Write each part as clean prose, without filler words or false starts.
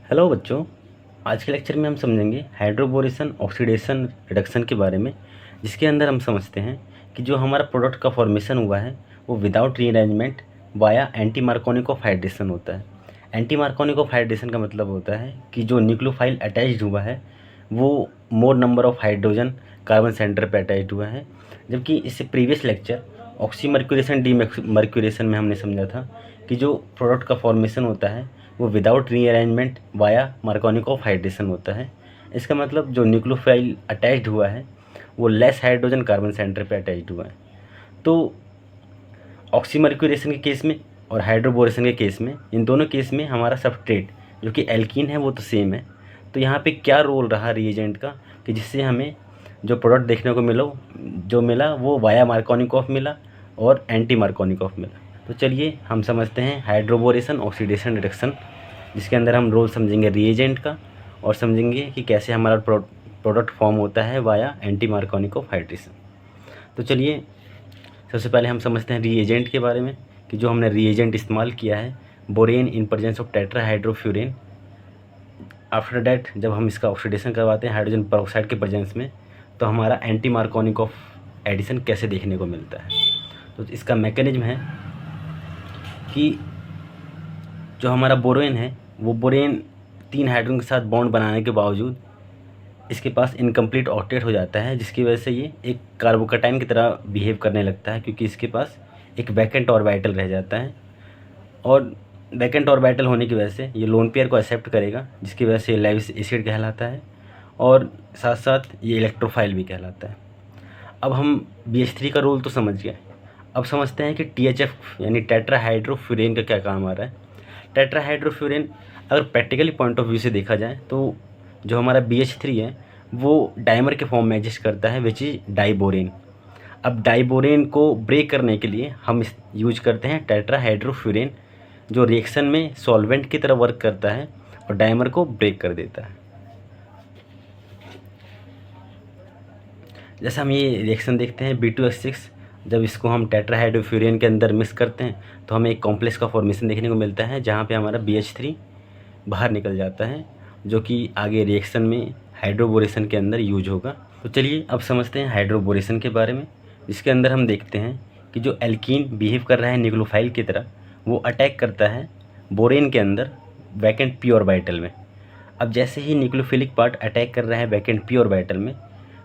Hello बच्चों। आज के लेक्चर में हम समझेंगे हाइड्रोबोरेशन ऑक्सीडेशन रिडक्शन के बारे में, जिसके अंदर हम समझते हैं कि जो हमारा प्रोडक्ट का फॉर्मेशन हुआ है वो without rearrangement via anti Markovnikov of hydration होता है। एंटी मार्कोनिक ऑफ हाइड्रेशन का मतलब होता है कि जो न्यूक्लियोफाइल अटैच्ड हुआ है वो मोर number of hydrogen carbon centre पर अटैच्ड हुआ है। जबकि इससे प्रीवियस लेक्चर ऑक्सीमर्क्यूरेशन डीमर्क्यूरेशन में हमने समझा था कि जो प्रोडक्ट का फॉर्मेशन होता है वो without rearrangement via मार्कोनिक of hydration होता है। इसका मतलब जो न्यूक्लियोफाइल अटैच्ड हुआ है वो लेस हाइड्रोजन कार्बन सेंटर पे अटैच्ड हुआ है। तो ऑक्सीमर्क्यूरेशन के केस में और हाइड्रोबोरेशन के केस में, इन दोनों केस में हमारा सबस्ट्रेट जो कि एल्कीन है वो तो सेम है। तो यहाँ पे क्या रोल रहा रिएजेंट का कि जिससे हमें जो प्रोडक्ट देखने को मिला वो वाया मार्कोनिक ऑफ मिला और एंटी मार्कोनिक ऑफ मिला। तो चलिए हम समझते हैं हाइड्रोबोरेशन ऑक्सीडेशन रिडक्शन, जिसके अंदर हम रोल समझेंगे रिएजेंट का और समझेंगे कि कैसे हमारा प्रोडक्ट फॉर्म होता है via anti Markovnikov of hydration. तो चलिए सबसे पहले हम समझते हैं रिएजेंट के बारे में कि जो हमने रिएजेंट इस्तेमाल किया है borane in presence of tetrahydrofuran. After that जब हम इसका ऑक्सीडेशन करवाते हैं हाइड्रोजन परऑक्साइड के प्रेजेंस में, तो हमारा एंटी मार्कोनिक ऑफ एडिशन कैसे देखने को मिलता है। तो इसका मैकेनिज्म है कि जो हमारा बोरेन है वो बोरेन 3 हाइड्रोजन के साथ बॉन्ड बनाने के बावजूद इसके पास इनकम्प्लीट ऑक्टेट हो जाता है, जिसकी वजह से ये एक कार्बोकटाइन की तरह बिहेव करने लगता है, क्योंकि इसके पास एक वैकेंट ऑर्बिटल रह जाता है। और वैकेंट ऑर्बिटल होने की वजह से ये लोन पेयर को एक्सेप्ट करेगा, जिसकी वजह से लेविस एसिड कहलाता है और साथ साथ ये इलेक्ट्रोफाइल भी कहलाता है। अब हम BH3 का रोल तो समझ गए, अब समझते हैं कि THF यानी टेट्राहाइड्रोफ्यूरेन का क्या काम आ रहा है। टेट्राहाइड्रोफ्यूरेन अगर प्रैक्टिकली पॉइंट ऑफ व्यू से देखा जाए तो जो हमारा BH3 है वो डाइमर के फॉर्म में एग्जिस्ट करता है, विच इज़ डाइबोरेन। अब डाइबोरेन को ब्रेक करने के लिए हम यूज करते हैं टेट्राहाइड्रोफ्यूरेन, जो रिएक्शन में सॉल्वेंट की तरह वर्क करता है और डाइमर को ब्रेक कर देता है। जैसे हम ये रिएक्शन देखते हैं B2H6, जब इसको हम टेट्राहाइड्रोफ्यूरेन के अंदर मिक्स करते हैं तो हमें एक कॉम्प्लेक्स का फॉर्मेशन देखने को मिलता है, जहाँ पे हमारा BH3 बाहर निकल जाता है, जो कि आगे रिएक्शन में हाइड्रोबोरेशन के अंदर यूज होगा। तो चलिए अब समझते हैं हाइड्रोबोरेशन के बारे में, जिसके अंदर हम देखते हैं कि जो एल्कीन बिहेव कर रहा है न्यूक्लियोफाइल की तरह, वो अटैक करता है बोरेन के अंदर वैकेंट पी ऑर्बिटल में। अब जैसे ही न्यूक्लियोफिलिक पार्ट अटैक कर रहा है वैकेंट पी ऑर्बिटल में,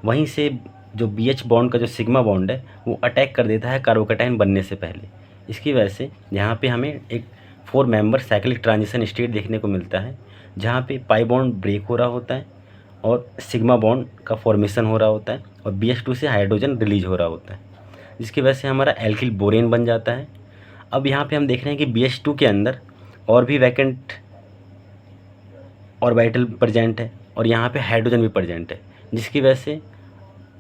वहीं से जो BH बॉन्ड का जो सिग्मा बॉन्ड है वो अटैक कर देता है कार्बोकटाइन बनने से पहले। इसकी वजह से यहाँ पे हमें एक 4 मेंबर साइक्लिक ट्रांजिशन स्टेट देखने को मिलता है, जहाँ पे पाई बॉन्ड ब्रेक हो रहा होता है और सिग्मा बॉन्ड का फॉर्मेशन हो रहा होता है और BH2 से हाइड्रोजन रिलीज हो रहा होता है, जिसकी वजह से हमारा एल्किल बोरेन बन जाता है। अब यहाँ पे हम देख रहे हैं कि BH2 के अंदर और भी वैकेंट ऑर्बिटल प्रेजेंट है और यहाँ पे हाइड्रोजन भी प्रेजेंट है, जिसकी वजह से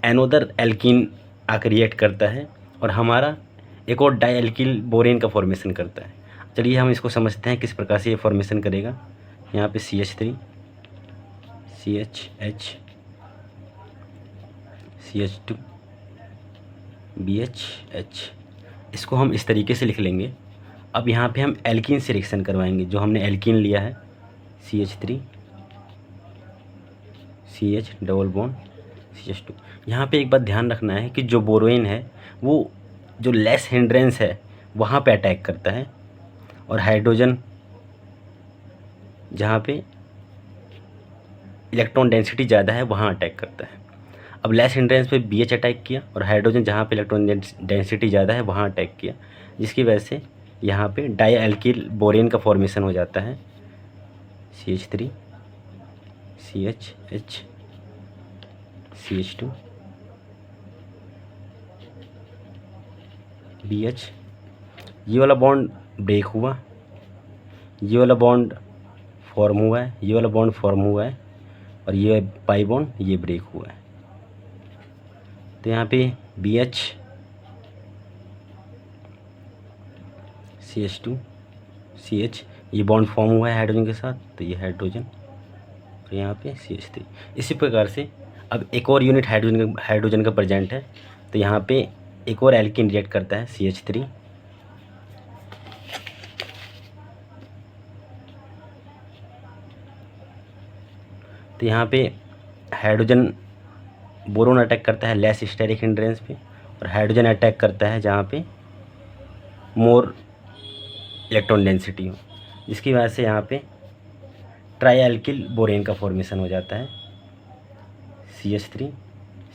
एनोदर एल्कीन आकर रिएक्ट करता है और हमारा एक और डाई एल्किल बोरेन का फॉर्मेशन करता है। चलिए हम इसको समझते हैं किस प्रकार से ये फॉर्मेशन करेगा। यहाँ पे CH3 CHH CH2 BHH, इसको हम इस तरीके से लिख लेंगे। अब यहाँ पे हम एल्कीन से रिएक्शन करवाएंगे, जो हमने एल्कीन लिया है CH3 CH double bond CH2। यहाँ पे एक बात ध्यान रखना है कि जो बोरोइन है वो जो लेस हिंड्रेंस है वहाँ पे अटैक करता है और हाइड्रोजन जहाँ पे इलेक्ट्रॉन डेंसिटी ज़्यादा है वहाँ अटैक करता है। अब लेस हिंड्रेंस पे BH अटैक किया और हाइड्रोजन जहाँ पे इलेक्ट्रॉन डेंसिटी ज़्यादा है वहाँ अटैक किया, जिसकी वजह से यहाँ पे डाई एल्किल बोरेन का फॉर्मेशन हो जाता है CH3 CHH CH2 BH। ये वाला बॉन्ड ब्रेक हुआ, ये वाला बॉन्ड फॉर्म हुआ है, ये वाला बॉन्ड फॉर्म हुआ है और ये पाई बॉन्ड ये ब्रेक हुआ है। तो यहाँ पे BH CH2 CH ये बॉन्ड फॉर्म हुआ है हाइड्रोजन के साथ, तो ये हाइड्रोजन और यहाँ पे CH3। इसी प्रकार से अब एक और यूनिट हाइड्रोजन का प्रेजेंट है, तो यहाँ पे एक और एल्कीन रिएक्ट करता है CH3 तो यहाँ पे हाइड्रोजन बोरोन अटैक करता है लेस स्टेरिक हिंड्रेंस पे, और हाइड्रोजन अटैक करता है जहाँ पे मोर इलेक्ट्रॉन डेंसिटी हो, जिसकी वजह से यहाँ पे ट्राईएल्किल बोरेन का फॉर्मेशन हो जाता है। CH3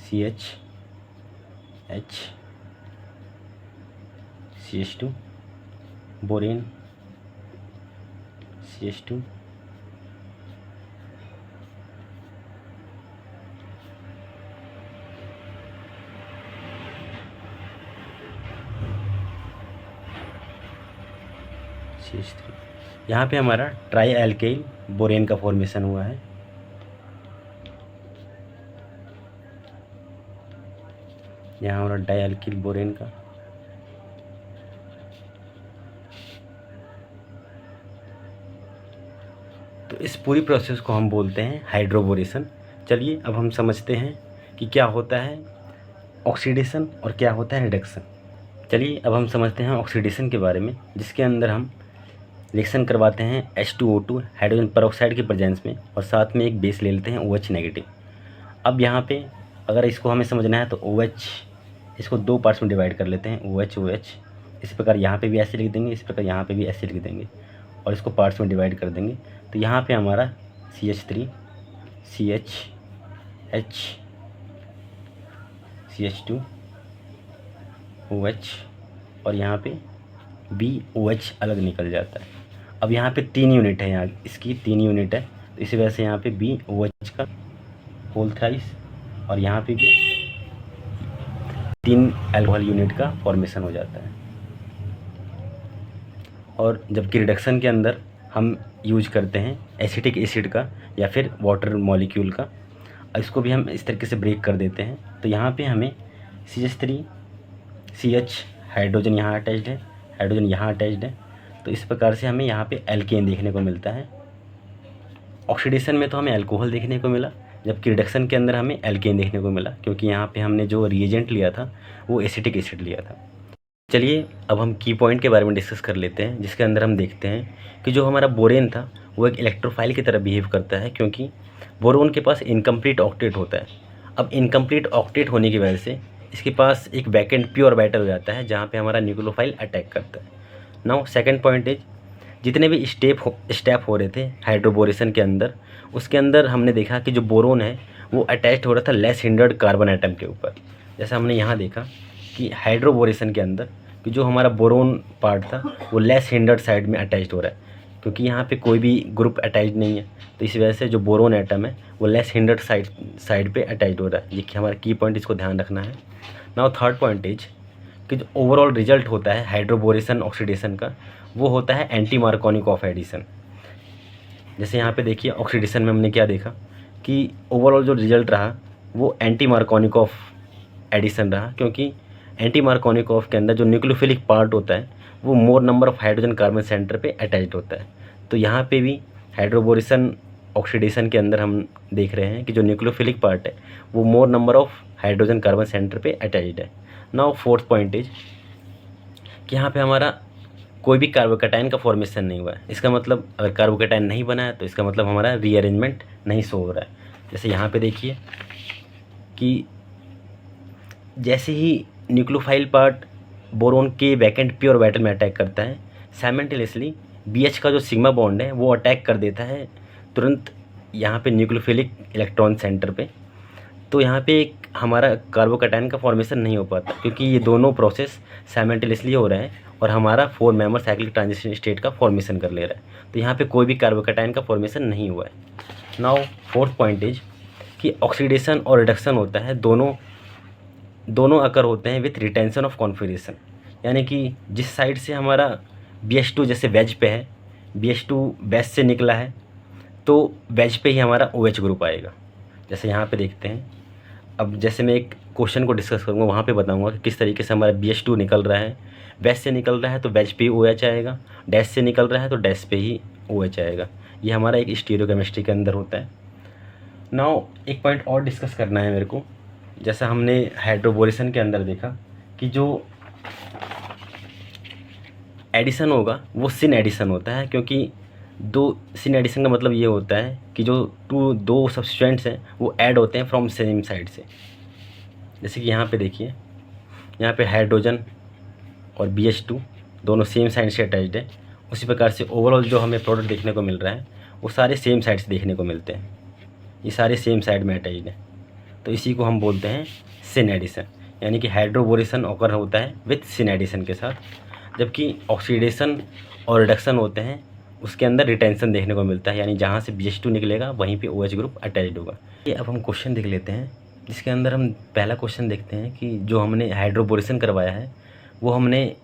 CH H CH2 borane CH2 CH3। यहाँ पे हमारा ट्राईएल्किल बोरेन का फॉर्मेशन हुआ है। यहाँ हमारा डाईएल्किल बोरेन का, तो इस पूरी प्रोसेस को हम बोलते हैं हाइड्रोबोरेशन। चलिए अब हम समझते हैं कि क्या होता है ऑक्सीडेशन और क्या होता है रिडक्शन। चलिए अब हम समझते हैं ऑक्सीडेशन के बारे में, जिसके अंदर हम रिएक्शन करवाते हैं H2O2 हाइड्रोजन पेरोक्साइड के प्रेजेंस में, और साथ में एक बेस ले लेते हैं OH नेगेटिव। अब यहाँ पे अगर इसको हमें समझना है तो OH, इसको दो पार्ट्स में डिवाइड कर लेते हैं, OH OH। इसी प्रकार यहाँ पे भी ऐसे लिख देंगे, इसी प्रकार यहाँ पे भी ऐसे लिख देंगे, और इसको पार्ट्स में डिवाइड कर देंगे। तो यहाँ पे हमारा CH3 CH H CH2 OH, और यहाँ पे BOH अलग निकल जाता है। अब यहाँ पे 3 यूनिट है, यहाँ इसकी 3 यूनिट है, तो इसी वजह से यहाँ पे BOH का होल थ्राइस, और यहाँ पे भी 3 अल्कोहल यूनिट का फॉर्मेशन हो जाता है। और जबकि रिडक्शन के अंदर हम यूज करते हैं एसिटिक एसिड का या फिर वाटर मॉलिक्यूल का, इसको भी हम इस तरीके से ब्रेक कर देते हैं। तो यहाँ पे हमें CH3 CH हाइड्रोजन यहाँ अटैच्ड है, हाइड्रोजन यहाँ अटैच्ड है, तो इस प्रकार से हमें यहाँ पे एल्केन देखने को मिलता है। ऑक्सीडेशन में तो हमें अल्कोहल देखने को मिला, जबकि रिडक्शन के अंदर हमें एल्केन देखने को मिला, क्योंकि यहाँ पे हमने जो रिएजेंट लिया था वो एसिटिक एसिड लिया था। चलिए अब हम की पॉइंट के बारे में डिस्कस कर लेते हैं, जिसके अंदर हम देखते हैं कि जो हमारा बोरेन था वो एक इलेक्ट्रोफाइल की तरह बिहेव करता है, क्योंकि बोरोन के पास इनकम्प्लीट ऑक्टेट होता है। अब इनकम्प्लीट ऑक्टेट होने की वजह से इसके पास एक वैकेंट प्योर ऑर्बिटल हो जाता है, जहाँ पे हमारा न्यूक्लियोफाइल अटैक करता है। नाउ सेकंड पॉइंट इज, जितने भी स्टेप हो रहे थे हाइड्रोबोरेशन के अंदर, उसके अंदर हमने देखा कि जो बोरोन है वो अटैच्ड हो रहा था लेस हिंडर्ड कार्बन एटम के ऊपर। जैसा हमने यहाँ देखा कि हाइड्रोबोरेशन के अंदर कि जो हमारा बोरोन पार्ट था वो लेस हिंडर्ड साइड में अटैच्ड हो रहा है, क्योंकि यहाँ पे कोई भी ग्रुप अटैच्ड नहीं है, तो इस वजह से जो बोरोन एटम है वो लेस हिंडर्ड साइड पे अटैच्ड हो रहा है। ये कि हमारा की पॉइंट, इसको ध्यान रखना है। नाउ थर्ड पॉइंट इज कि जो ओवरऑल रिजल्ट होता है हाइड्रोबोरेशन ऑक्सीडेशन का, वो होता है एंटी मार्कोनिकॉफ एडिशन। जैसे यहाँ पे देखिए ऑक्सीडेशन में हमने क्या देखा कि ओवरऑल जो रिजल्ट रहा वो एंटी मार्कोनिकॉफ एडिशन रहा, क्योंकि एंटी मार्कोनिकॉफ के अंदर जो न्यूक्लियोफिलिक पार्ट होता है वो मोर number of hydrogen carbon centre पे अटैच्ड होता है। तो यहाँ पे भी हाइड्रोबोरेशन ऑक्सीडेशन के अंदर हम देख रहे हैं कि जो न्यूक्लियोफिलिक पार्ट है वो मोर number of hydrogen carbon centre पे अटैच्ड है। नाउ फोर्थ पॉइंट इज कि यहाँ पे हमारा कोई भी कार्बोकैटायन का फॉर्मेशन नहीं हुआ है। इसका मतलब अगर कार्बोकैटायन नहीं बना है तो इसका मतलब हमारा रीअरेंजमेंट नहीं शो हो रहा है। जैसे यहाँ पे देखिए कि जैसे ही न्यूक्लियोफाइल पार्ट बोरोन के वैकेंट प्योर ऑर्बिटल में अटैक करता है, साइमल्टेनियसली BH का जो सिग्मा बॉन्ड है वो अटैक कर देता है तुरंत यहाँ पे न्यूक्लियोफिलिक इलेक्ट्रॉन सेंटर पे। तो यहाँ पे एक हमारा कार्बोकैटायन का फॉर्मेशन नहीं हो पाता, क्योंकि ये दोनों प्रोसेस साइमल्टेनियसली हो रहे हैं और हमारा 4 मेंबर साइक्लिक ट्रांजिशन स्टेट का फॉर्मेशन कर ले रहा है। तो यहाँ पे कोई भी कार्बोकैटायन का फॉर्मेशन नहीं हुआ है। नाउ फोर्थ पॉइंट इज कि ऑक्सीडेशन और रिडक्शन होता है, दोनों अकर होते हैं विथ रिटेंशन ऑफ कॉन्फिगरेशन, यानी कि जिस साइड से हमारा BH2 जैसे वेज पे है, BH2 बेस से निकला है, तो वेज पे ही हमारा OH ग्रुप आएगा। जैसे यहाँ पे देखते हैं, अब जैसे मैं एक क्वेश्चन को डिस्कस करूँगा वहाँ पे बताऊँगा कि किस तरीके से हमारा BH2 निकल रहा है, वेज से निकल रहा है तो वेज पे ही OH आएगा, डैश से निकल रहा है तो डैश पे ही OH आएगा। ये हमारा एक स्टीरियोकेमिस्ट्री के अंदर होता है। नाउ एक पॉइंट और डिस्कस करना है मेरे को। जैसा हमने हाइड्रोबोरेशन के अंदर देखा कि जो एडिशन होगा वो सिन एडिशन होता है, क्योंकि दो सिन एडिशन का मतलब ये होता है कि जो दो सब्सटेंट्स हैं वो ऐड होते हैं फ्रॉम सेम साइड से। जैसे कि यहाँ पे देखिए, यहाँ पे हाइड्रोजन और BH2 दोनों सेम साइड से अटैच्ड है। उसी प्रकार से ओवरऑल जो हमें प्रोडक्ट देखने को मिल रहा है वो सारे सेम साइड से देखने को मिलते हैं। ये सारे सेम साइड में अटैच्ड हैं, तो इसी को हम बोलते हैं सिन एडिशन। यानी कि हाइड्रोबोरेशन ऑकर होता है विथ सिन एडिशन के साथ, जबकि ऑक्सीडेशन और रिडक्शन होते हैं उसके अंदर रिटेंशन देखने को मिलता है। यानी जहाँ से BH2 निकलेगा वहीं पे OH ग्रुप अटैच्ड होगा। ये अब हम क्वेश्चन देख लेते हैं, जिसके अंदर हम पहला क्वेश्चन देखते हैं कि जो हमने हाइड्रोबोरेशन करवाया है वो हमने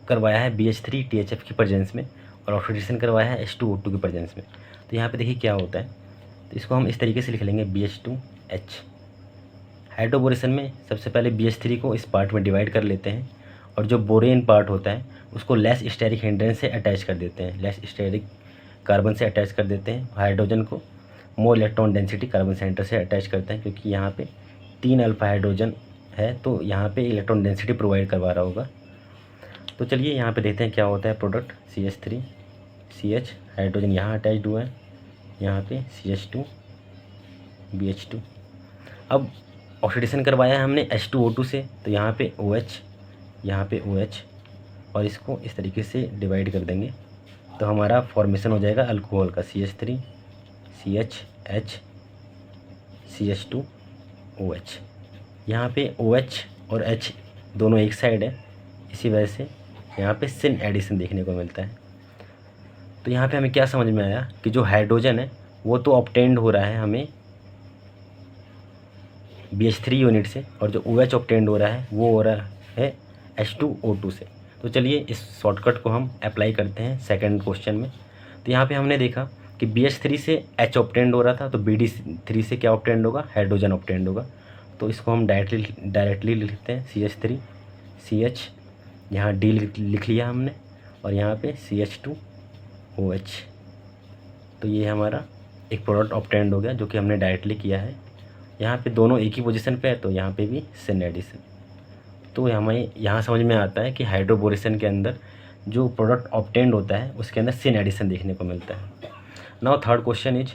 करवाया है BH3 THF की प्रेजेंस में, और ऑक्सीडेशन करवाया है H2O2 की प्रेजेंस में। तो यहाँ पे देखिए क्या होता है, तो इसको हम इस तरीके से लिख लेंगे BH2H। हाइड्रोबोरेशन में सबसे पहले BH3 को इस पार्ट में डिवाइड कर लेते हैं, और जो बोरेन पार्ट होता है उसको लेस स्टेरिक हिंड्रेंस से अटैच कर देते हैं, लेस स्टेरिक कार्बन से अटैच कर देते हैं। हाइड्रोजन को more electron density carbon centre से अटैच करते हैं, क्योंकि यहाँ पे 3 अल्फा हाइड्रोजन है तो यहाँ पे इलेक्ट्रॉन डेंसिटी प्रोवाइड करवा रहा होगा। तो चलिए यहाँ पे देखते हैं क्या होता है प्रोडक्ट। CH3CH हाइड्रोजन यहाँ अटैच्ड हुआ है, यहाँ पे CH2 BH2। अब ऑक्सीडेशन करवाया है हमने H2O2 से, तो यहाँ पे OH, यहाँ पे OH, और इसको इस तरीके से डिवाइड कर देंगे तो हमारा फॉर्मेशन हो जाएगा अल्कोहल का CH3CHH CH2OH। यहाँ पे OH और H दोनों एक साइड है, इसी वजह से यहाँ पे सिन एडिशन देखने को मिलता है। तो यहाँ पे हमें क्या समझ में आया कि जो हाइड्रोजन है वो तो ऑब्टेंड हो रहा है हमें BH3 यूनिट से, और जो OH ऑब्टेंड हो रहा है वो हो रहा है H2O2 से। तो चलिए इस शॉर्टकट को हम अप्लाई करते हैं सेकंड क्वेश्चन में। तो यहाँ पे हमने देखा कि BH3 से H ऑब्टेंड हो रहा था, तो BD3 से क्या ऑब्टेंड होगा, हाइड्रोजन ऑब्टेंड होगा। तो इसको हम डायरेक्टली लिखते हैं CH3CH, यहाँ D लिख लिया हमने, और यहाँ पे CH2OH। तो ये हमारा एक प्रोडक्ट ऑब्टेंड हो गया जो कि हमने डायरेक्टली किया है। यहाँ पे दोनों एक ही पोजीशन पे है, तो यहाँ पे भी सिन एडिशन। तो हमें यहाँ समझ में आता है कि हाइड्रोबोरेशन के अंदर जो प्रोडक्ट ऑब्टेंड होता है उसके अंदर सिन एडिशन देखने को मिलता है। नाउ थर्ड क्वेश्चन इज,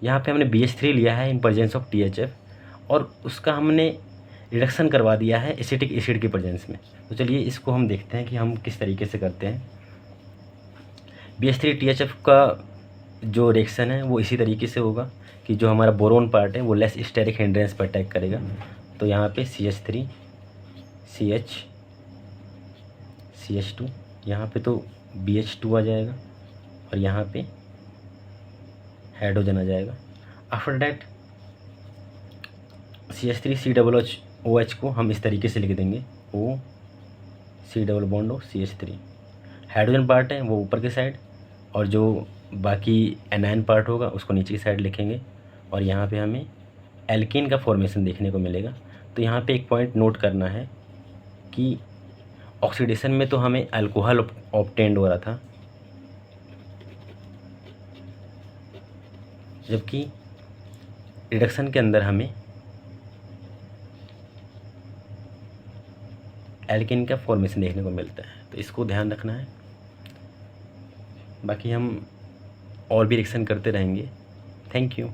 यहाँ पे हमने BH3 लिया है इन प्रेजेंस ऑफ THF, और उसका हमने रिडक्शन करवा दिया है एसिटिक एसिड की प्रेजेंस में। तो चलिए इसको हम देखते हैं कि हम किस तरीके से करते हैं। BH3 THF का जो रिएक्शन है वो इसी तरीके से होगा कि जो हमारा बोरोन पार्ट है वो लेस स्टेरिक हिंड्रेंस पर अटैक करेगा। तो यहाँ पे CH3CH CH2, यहाँ पे तो BH2 आ जाएगा, और यहाँ पे हाइड्रोजन आ जाएगा। आफ्टर डैट CH3COOH को हम इस तरीके से लिख देंगे OC_CH3। हाइड्रोजन पार्ट है वो ऊपर की साइड, और जो बाकी एनायन पार्ट होगा उसको नीचे की साइड लिखेंगे, और यहाँ पे हमें एल्कीन का फॉर्मेशन देखने को मिलेगा। तो यहाँ पे एक पॉइंट नोट करना है कि ऑक्सीडेशन में तो हमें अल्कोहल ऑब्टेंड हो रहा था, जबकि रिडक्शन के अंदर हमें एल्कीन का फॉर्मेशन देखने को मिलता है। तो इसको ध्यान रखना है। बाकी हम और भी रिएक्शन करते रहेंगे। Thank you.